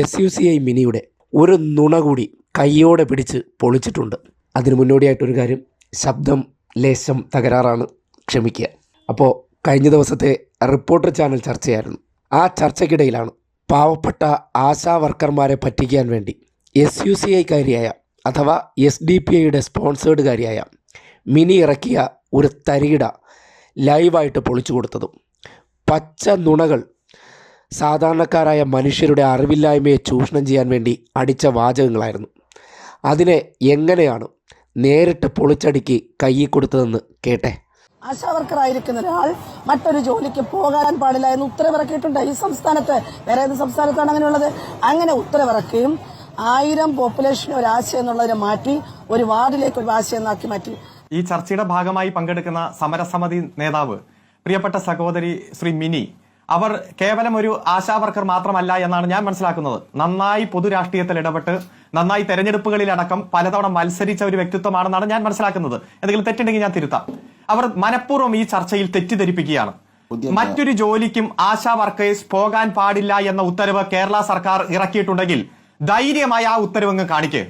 SUCI മിനിയുടെ ഒരു നുണ കൂടി കയ്യോടെ പിടിച്ച് പൊളിച്ചിട്ടുണ്ട്. അതിന് മുന്നോടിയായിട്ടൊരു കാര്യം, ശബ്ദം ലേശം തകരാറാണ്, ക്ഷമിക്കുക. അപ്പോൾ കഴിഞ്ഞ ദിവസത്തെ റിപ്പോർട്ടർ ചാനൽ ചർച്ചയായിരുന്നു. ആ ചർച്ചയ്ക്കിടയിലാണ് പാവപ്പെട്ട ആശാ വർക്കർമാരെ പറ്റിക്കാൻ വേണ്ടി SUCIക്കാരിയായ അഥവാ SDPIയുടെ സ്പോൺസേർഡുകാരിയായ മിനി ഇറക്കിയ ഒരു തരികിട ലൈവായിട്ട് പൊളിച്ചു കൊടുത്തതും. പച്ച നുണകൾ സാധാരണക്കാരായ മനുഷ്യരുടെ അറിവില്ലായ്മയെ ചൂഷണം ചെയ്യാൻ വേണ്ടി അടിച്ച വാചകങ്ങളായിരുന്നു. അതിനെ എങ്ങനെയാണ് നേരിട്ട് പൊളിച്ചടുക്കി കയ്യിൽ കൊടുത്തതെന്ന് കേട്ടെ. ആശാവർക്കറായിരിക്കുന്ന ഒരാൾ മറ്റൊരു ജോലിക്ക് പോകാൻ പാടില്ല എന്ന് ഉത്തരവിറക്കിയിട്ടുണ്ട്. ഈ സംസ്ഥാനത്ത്, വേറെ ഏത് സംസ്ഥാനത്താണ് അങ്ങനെയുള്ളത്? അങ്ങനെ ഉത്തരവിറക്കുകയും 1000 പോപ്പുലേഷൻ ഒരാശയം എന്നുള്ളതിനെ മാറ്റി ഒരു വാർഡിലേക്ക് ഒരു ആശയം എന്നാക്കി മാറ്റി. ഈ ചർച്ചയുടെ ഭാഗമായി പങ്കെടുക്കുന്ന സമരസമിതി നേതാവ് പ്രിയപ്പെട്ട സഹോദരി ശ്രീ മിനി, അവർ കേവലം ഒരു ആശാവർക്കർ മാത്രമല്ല എന്നാണ് ഞാൻ മനസ്സിലാക്കുന്നത്. നന്നായി പൊതുരാഷ്ട്രീയത്തിൽ ഇടപെട്ട് നന്നായി തെരഞ്ഞെടുപ്പുകളിലടക്കം പലതവണ മത്സരിച്ച ഒരു വ്യക്തിത്വമാണെന്നാണ് ഞാൻ മനസ്സിലാക്കുന്നത്. എന്തെങ്കിലും തെറ്റുണ്ടെങ്കിൽ ഞാൻ തിരുത്താം. അവർ മനഃപൂർവ്വം ഈ ചർച്ചയിൽ തെറ്റിദ്ധരിപ്പിക്കുകയാണ്. മറ്റൊരു ജോലിക്കും ആശാ വർക്കേഴ്സ് പോകാൻ പാടില്ല എന്ന ഉത്തരവ് കേരള സർക്കാർ ഇറക്കിയിട്ടുണ്ടെങ്കിൽ ധൈര്യമായി ആ ഉത്തരവ് കാണിക്കേ.